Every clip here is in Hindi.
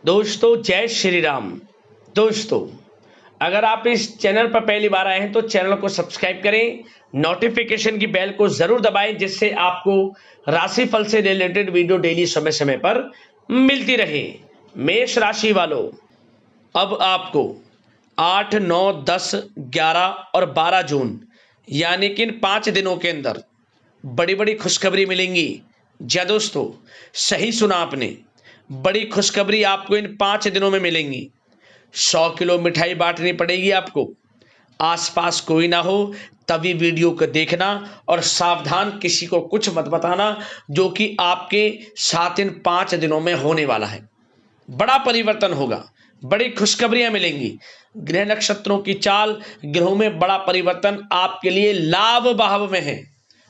दोस्तों जय श्री राम। दोस्तों अगर आप इस चैनल पर पहली बार आए हैं तो चैनल को सब्सक्राइब करें, नोटिफिकेशन की बेल को जरूर दबाएं जिससे आपको राशिफल से रिलेटेड वीडियो डेली समय समय पर मिलती रहे। मेष राशि वालों, अब आपको 8, 9, 10, 11 और 12 जून यानी कि इन 5 दिनों के अंदर बड़ी बड़ी खुशखबरी मिलेंगी। जी दोस्तों, सही सुना आपने, बड़ी खुशखबरी आपको इन 5 दिनों में मिलेंगी। 100 किलो मिठाई बांटनी पड़ेगी आपको। आसपास कोई ना हो तभी वीडियो को देखना और सावधान, किसी को कुछ मत बताना, जो कि आपके साथ इन 5 दिनों में होने वाला है। बड़ा परिवर्तन होगा, बड़ी खुशखबरियां मिलेंगी। ग्रह नक्षत्रों की चाल, ग्रहों में बड़ा परिवर्तन आपके लिए लाभ भाव में है,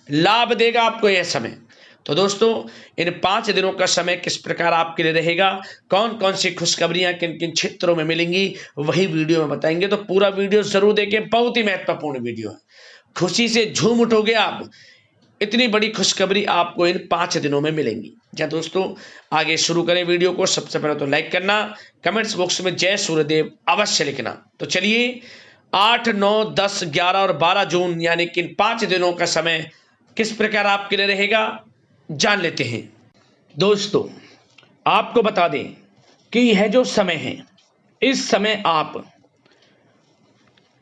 लाभ देगा आपको यह समय। तो दोस्तों इन 5 दिनों का समय किस प्रकार आपके लिए रहेगा, कौन कौन सी खुशखबरियां किन किन क्षेत्रों में मिलेंगी, वही वीडियो में बताएंगे। तो पूरा वीडियो जरूर देखें, बहुत ही महत्वपूर्ण वीडियो है। खुशी से झूम उठोगे आप, इतनी बड़ी खुशखबरी आपको इन 5 दिनों में मिलेंगी। जी दोस्तों, आगे शुरू करें वीडियो को। सबसे पहले तो लाइक करना, कमेंट्स बॉक्स में जय सूर्यदेव अवश्य लिखना। तो चलिए 8, 9, 10, 11 और 12 जून यानी कि इन 5 दिनों का समय किस प्रकार आपके लिए रहेगा जान लेते हैं। दोस्तों आपको बता दें कि यह जो समय है, इस समय आप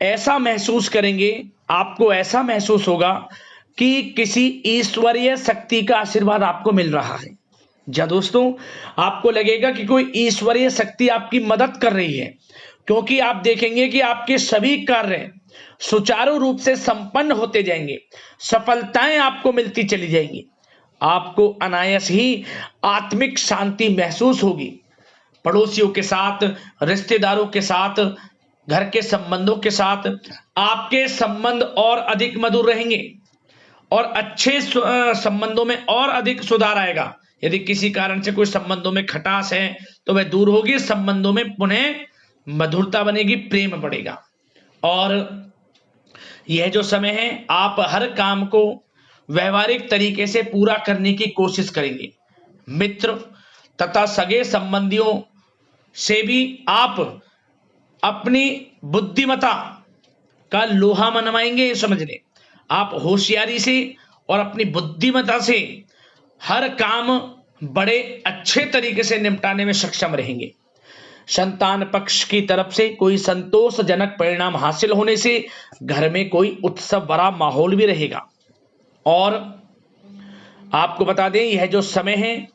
ऐसा महसूस करेंगे, आपको ऐसा महसूस होगा कि किसी ईश्वरीय शक्ति का आशीर्वाद आपको मिल रहा है। जी दोस्तों, आपको लगेगा कि कोई ईश्वरीय शक्ति आपकी मदद कर रही है, क्योंकि आप देखेंगे कि आपके सभी कार्य सुचारू रूप से संपन्न होते जाएंगे, सफलताएं आपको मिलती चली जाएंगी। आपको अनायास ही आत्मिक शांति महसूस होगी। पड़ोसियों के साथ, रिश्तेदारों के साथ, घर के संबंधों के साथ आपके संबंध और अधिक मधुर रहेंगे और अच्छे संबंधों में और अधिक सुधार आएगा। यदि किसी कारण से कोई संबंधों में खटास है तो वह दूर होगी, संबंधों में पुनः मधुरता बनेगी, प्रेम बढ़ेगा। और यह जो समय है, आप हर काम को व्यवहारिक तरीके से पूरा करने की कोशिश करेंगे। मित्र तथा सगे संबंधियों से भी आप अपनी बुद्धिमत्ता का लोहा मनवाएंगे। समझ लें, आप होशियारी से और अपनी बुद्धिमत्ता से हर काम बड़े अच्छे तरीके से निपटाने में सक्षम रहेंगे। संतान पक्ष की तरफ से कोई संतोषजनक परिणाम हासिल होने से घर में कोई उत्सव भरा माहौल भी रहेगा। और आपको बता दें, यह जो समय है,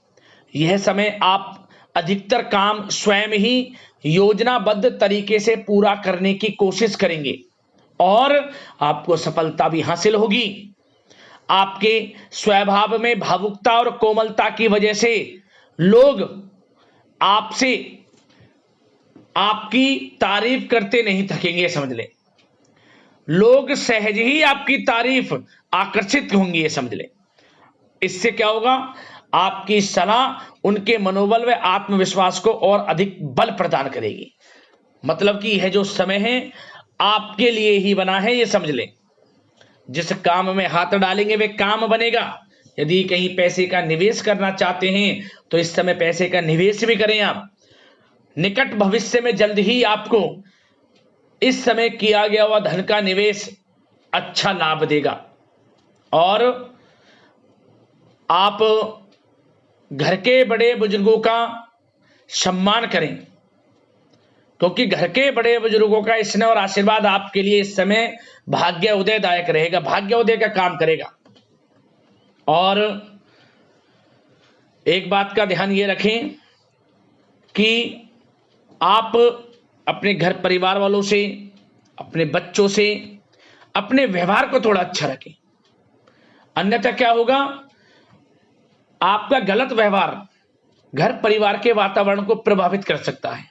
यह समय आप अधिकतर काम स्वयं ही योजनाबद्ध तरीके से पूरा करने की कोशिश करेंगे और आपको सफलता भी हासिल होगी। आपके स्वभाव में भावुकता और कोमलता की वजह से लोग आपसे आपकी तारीफ करते नहीं थकेंगे। समझ लें, लोग सहज ही आपकी तारीफ आकर्षित होंगे, समझ लें। इससे क्या होगा, आपकी सलाह उनके मनोबल व आत्मविश्वास को और अधिक बल प्रदान करेगी। मतलब कि यह जो समय है आपके लिए ही बना है, ये समझ लें। जिस काम में हाथ डालेंगे वे काम बनेगा। यदि कहीं पैसे का निवेश करना चाहते हैं तो इस समय पैसे का निवेश भी करें आप। निकट भविष्य में जल्द ही आपको इस समय किया गया हुआ धन का निवेश अच्छा लाभ देगा। और आप घर के बड़े बुजुर्गों का सम्मान करें, क्योंकि घर के बड़े बुजुर्गों का स्नेह और आशीर्वाद आपके लिए इस समय भाग्य उदयदायक रहेगा, भाग्य उदय का काम करेगा। और एक बात का ध्यान ये रखें कि आप अपने घर परिवार वालों से, अपने बच्चों से अपने व्यवहार को थोड़ा अच्छा रखें। अन्यथा क्या होगा, आपका गलत व्यवहार घर परिवार के वातावरण को प्रभावित कर सकता है।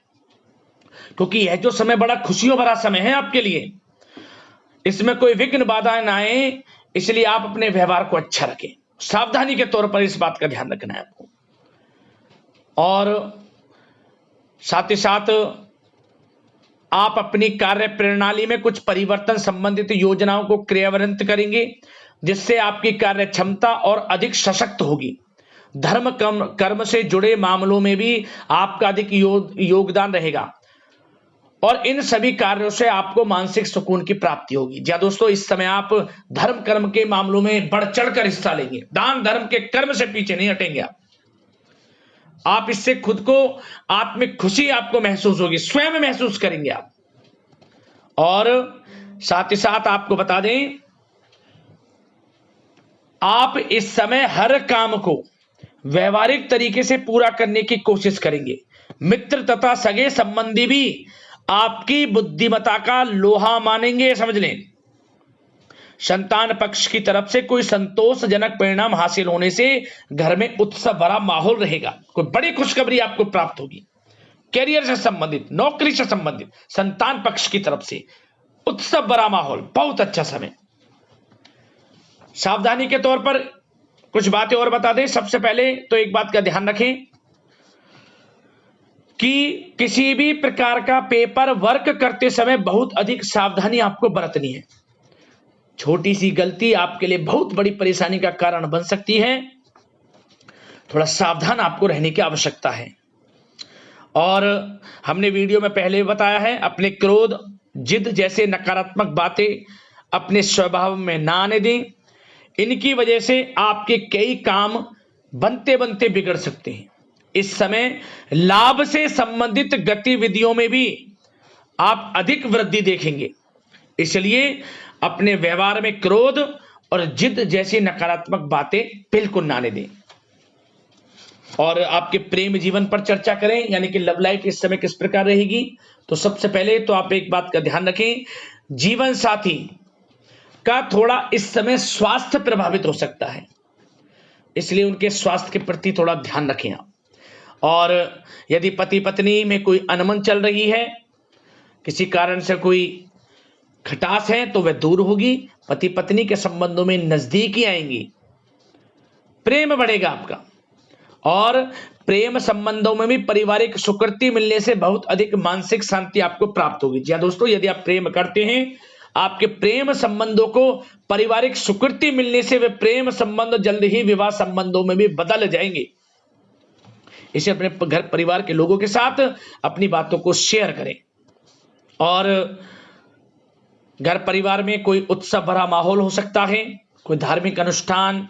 क्योंकि यह जो समय बड़ा खुशियों भरा समय है आपके लिए, इसमें कोई विघ्न बाधा ना आए, इसलिए आप अपने व्यवहार को अच्छा रखें। सावधानी के तौर पर इस बात का ध्यान रखना है आपको। और साथ ही साथ आप अपनी कार्य प्रणाली में कुछ परिवर्तन संबंधित योजनाओं को क्रियान्वित करेंगे, जिससे आपकी कार्य क्षमता और अधिक सशक्त होगी। धर्म कर्म से जुड़े मामलों में भी आपका अधिक योगदान रहेगा और इन सभी कार्यों से आपको मानसिक सुकून की प्राप्ति होगी। जी दोस्तों, इस समय आप धर्म कर्म के मामलों में बढ़ चढ़कर हिस्सा लेंगे, दान धर्म के कर्म से पीछे नहीं हटेंगे आप इससे खुद को आत्मिक खुशी आपको महसूस होगी, स्वयं महसूस करेंगे आप। और साथ ही साथ आपको बता दें, आप इस समय हर काम को व्यवहारिक तरीके से पूरा करने की कोशिश करेंगे। मित्र तथा सगे संबंधी भी आपकी बुद्धिमत्ता का लोहा मानेंगे, समझ लें। संतान पक्ष की तरफ से कोई संतोषजनक परिणाम हासिल होने से घर में उत्सव भरा माहौल रहेगा। कोई बड़ी खुशखबरी आपको प्राप्त होगी, कैरियर से संबंधित, नौकरी से संबंधित, संतान पक्ष की तरफ से उत्सव भरा माहौल, बहुत अच्छा समय। सावधानी के तौर पर कुछ बातें और बता दें। सबसे पहले तो एक बात का ध्यान रखें कि किसी भी प्रकार का पेपर वर्क करते समय बहुत अधिक सावधानी आपको बरतनी है। छोटी सी गलती आपके लिए बहुत बड़ी परेशानी का कारण बन सकती है। थोड़ा सावधान आपको रहने की आवश्यकता है। और हमने वीडियो में पहले बताया है, अपने क्रोध, जिद जैसे नकारात्मक बातें अपने स्वभाव में ना आने दें। इनकी वजह से आपके कई काम बनते बनते बिगड़ सकते हैं। इस समय लाभ से संबंधित गतिविधियों में भी आप अधिक वृद्धि देखेंगे, इसलिए अपने व्यवहार में क्रोध और जिद जैसी नकारात्मक बातें बिल्कुल ना आने दें। और आपके प्रेम जीवन पर चर्चा करें, यानी कि लव लाइफ इस समय किस प्रकार रहेगी। तो सबसे पहले तो आप एक बात का ध्यान रखें, जीवन साथी का थोड़ा इस समय स्वास्थ्य प्रभावित हो सकता है, इसलिए उनके स्वास्थ्य के प्रति थोड़ा ध्यान रखें आप। और यदि पति पत्नी में कोई अनबन चल रही है, किसी कारण से कोई खटास है, तो वह दूर होगी। पति पत्नी के संबंधों में नजदीकी आएंगी, प्रेम बढ़ेगा आपका। और प्रेम संबंधों में भी पारिवारिक स्वीकृति मिलने से बहुत अधिक मानसिक शांति आपको प्राप्त होगी। जी दोस्तों, यदि आप प्रेम करते हैं, आपके प्रेम संबंधों को पारिवारिक स्वीकृति मिलने से वे प्रेम संबंध जल्द ही विवाह संबंधों में भी बदल जाएंगे। इसे अपने घर परिवार के लोगों के साथ अपनी बातों को शेयर करें। और घर परिवार में कोई उत्सव भरा माहौल हो सकता है, कोई धार्मिक अनुष्ठान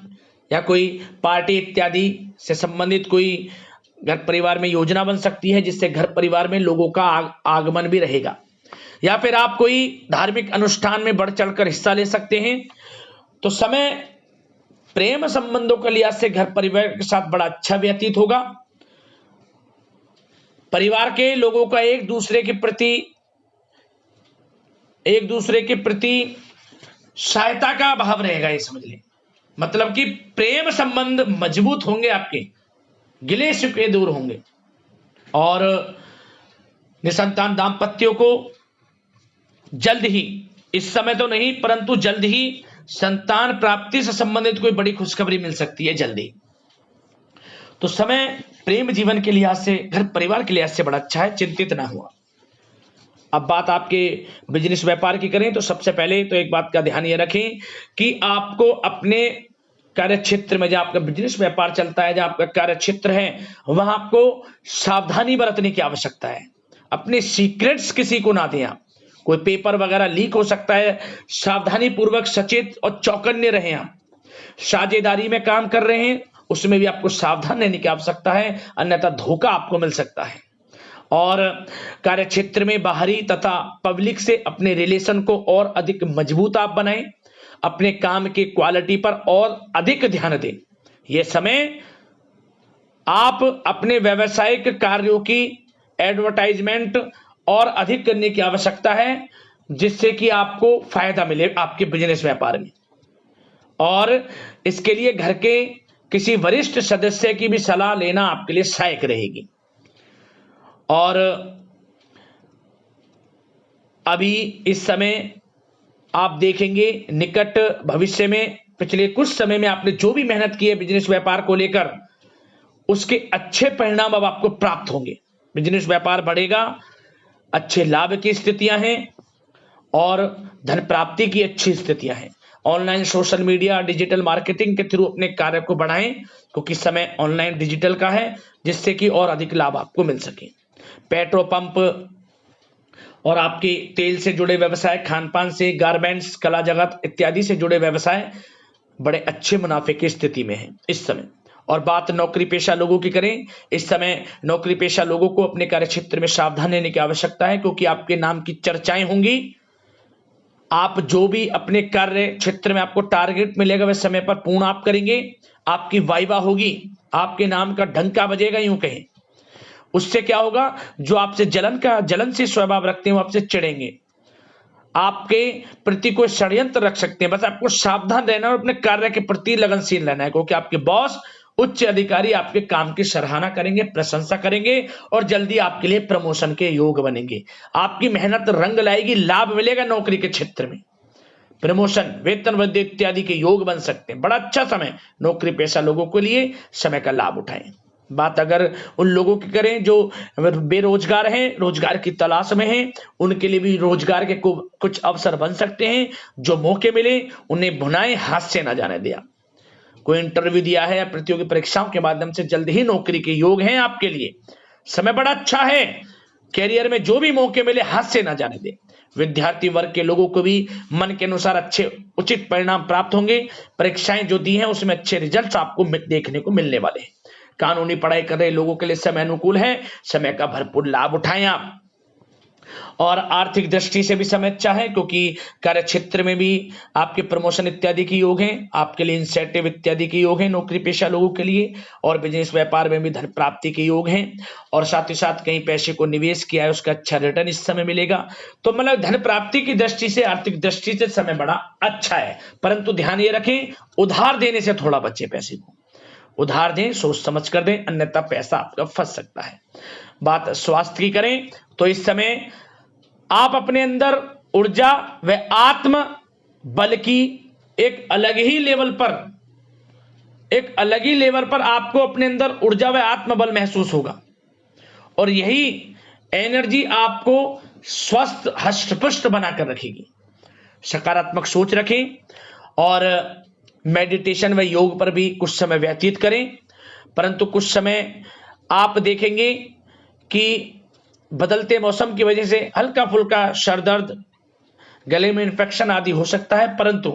या कोई पार्टी इत्यादि से संबंधित कोई घर परिवार में योजना बन सकती है, जिससे घर परिवार में लोगों का आगमन भी रहेगा। या फिर आप कोई धार्मिक अनुष्ठान में बढ़ चढ़कर हिस्सा ले सकते हैं। तो समय प्रेम संबंधों के लिहाज से घर परिवार के साथ बड़ा अच्छा व्यतीत होगा। परिवार के लोगों का एक दूसरे के प्रति सहायता का भाव रहेगा, ये समझ लें। मतलब कि प्रेम संबंध मजबूत होंगे, आपके गिले शिकवे दूर होंगे। और निसंतान दाम्पत्यों को जल्द ही, इस समय तो नहीं परंतु जल्द ही संतान प्राप्ति से संबंधित कोई बड़ी खुशखबरी मिल सकती है जल्दी। तो समय प्रेम जीवन के लिहाज से, घर परिवार के लिहाज से बड़ा अच्छा है, चिंतित ना हुआ। अब बात आपके बिजनेस व्यापार की करें, तो सबसे पहले तो एक बात का ध्यान ये रखें कि आपको अपने कार्य क्षेत्र में, जहां आपका बिजनेस व्यापार चलता है, जहां आपका कार्य क्षेत्र है, वहां आपको सावधानी बरतने की आवश्यकता है। अपने सीक्रेट्स किसी को ना दें आप। कोई पेपर वगैरह लीक हो सकता है, सावधानी पूर्वक सचेत और चौकन्ने रहें आप। साझेदारी में काम कर रहे हैं, उसमें भी आपको सावधान रहने की आवश्यकता है, अन्यथा धोखा आपको मिल सकता है। और कार्य क्षेत्र में बाहरी तथा पब्लिक से अपने रिलेशन को और अधिक मजबूत आप बनाएं। अपने काम की क्वालिटी पर और अधिक ध्यान दें। यह समय आप अपने व्यावसायिक कार्यों की एडवर्टाइजमेंट और अधिक करने की आवश्यकता है, जिससे कि आपको फायदा मिले आपके बिजनेस व्यापार में। और इसके लिए घर के किसी वरिष्ठ सदस्य की भी सलाह लेना आपके लिए सहायक रहेगी। और अभी इस समय आप देखेंगे, निकट भविष्य में, पिछले कुछ समय में आपने जो भी मेहनत की है बिजनेस व्यापार को लेकर, उसके अच्छे परिणाम अब आपको प्राप्त होंगे। बिजनेस व्यापार बढ़ेगा, अच्छे लाभ की स्थितियां हैं और धन प्राप्ति की अच्छी स्थितियां हैं। Online social media digital marketing के थ्रू अपने कार्य को बढ़ाएं, क्योंकि समय ऑनलाइन डिजिटल का है, जिससे कि और अधिक लाभ आपको मिल सके। पेट्रोल पंप और आपके तेल से जुड़े व्यवसाय, खान पान से, गारमेंट्स, कला जगत इत्यादि से जुड़े व्यवसाय बड़े अच्छे मुनाफे की स्थिति में है इस समय। और बात नौकरी पेशा लोगों की करें, इस समय नौकरी पेशा लोगों को अपने कार्य क्षेत्र में सावधान रहने की आवश्यकता है, क्योंकि आपके नाम की चर्चाएं होंगी। आप जो भी अपने कार्य क्षेत्र में आपको टारगेट मिलेगा वह समय पर पूर्ण आप करेंगे, आपकी वाइवा होगी, आपके नाम का डंका बजेगा यूं कहें। उससे क्या होगा, जो आपसे जलन से स्वभाव रखते हैं वो आपसे चिढ़ेंगे, आपके प्रति कोई षड्यंत्र रख सकते हैं। बस आपको सावधान रहना और अपने कार्य के प्रति लगनशील रहना है, क्योंकि आपके बॉस उच्च अधिकारी आपके काम की सराहना करेंगे, प्रशंसा करेंगे और जल्दी आपके लिए प्रमोशन के योग बनेंगे। आपकी मेहनत रंग लाएगी, लाभ मिलेगा नौकरी के क्षेत्र में, प्रमोशन, वेतन वृद्धि इत्यादि के योग बन सकते हैं। बड़ा अच्छा समय नौकरी पेशा लोगों के लिए, समय का लाभ उठाएं। बात अगर उन लोगों की करें जो बेरोजगार हैं, रोजगार की तलाश में हैं, उनके लिए भी रोजगार के कुछ अवसर बन सकते हैं। जो मौके मिले उन्हें भुनाएं, हाथ से ना जाने दिया। कोई इंटरव्यू दिया है या प्रतियोगी परीक्षाओं के माध्यम से जल्द ही नौकरी के योग हैं आपके लिए, समय बड़ा अच्छा है। कैरियर में जो भी मौके मिले हाथ से ना जाने दें। विद्यार्थी वर्ग के लोगों को भी मन के अनुसार अच्छे उचित परिणाम प्राप्त होंगे। परीक्षाएं जो दी हैं उसमें अच्छे रिजल्ट्स आपको देखने को मिलने वाले हैं। कानूनी पढ़ाई कर रहे लोगों के लिए समय अनुकूल है, समय का भरपूर लाभ उठाएं आप। और आर्थिक दृष्टि से भी समय अच्छा है, क्योंकि कार्य क्षेत्र में भी आपके प्रमोशन इत्यादि के योग हैं, आपके लिए इंसेंटिव इत्यादि के योग हैं नौकरी पेशा लोगों के लिए। और बिजनेस व्यापार में भी धन प्राप्ति के योग हैं, और साथ ही साथ कहीं पैसे को निवेश किया है उसका अच्छा रिटर्न इस समय मिलेगा। तो मतलब धन प्राप्ति की दृष्टि से, आर्थिक दृष्टि से समय बड़ा अच्छा है। परंतु ध्यान ये रखें, उधार देने से थोड़ा बचे, पैसे को उधार दें, सोच समझ कर दें, अन्यथा पैसा आपका फंस सकता है। बात स्वास्थ्य की करें तो इस समय आप अपने अंदर ऊर्जा व आत्म बल की एक अलग ही लेवल पर आपको अपने अंदर ऊर्जा व आत्म बल महसूस होगा, और यही एनर्जी आपको स्वस्थ हष्ट-पुष्ट बनाकर रखेगी। सकारात्मक सोच रखें और मेडिटेशन व योग पर भी कुछ समय व्यतीत करें। परंतु कुछ समय आप देखेंगे कि बदलते मौसम की वजह से हल्का फुल्का सर दर्द, गले में इन्फेक्शन आदि हो सकता है, परंतु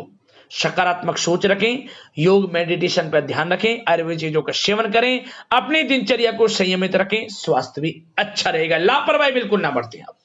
सकारात्मक सोच रखें, योग मेडिटेशन पर ध्यान रखें, आयुर्वेद चीजों का सेवन करें, अपनी दिनचर्या को संयमित रखें, स्वास्थ्य भी अच्छा रहेगा। लापरवाही बिल्कुल ना बरतें आप।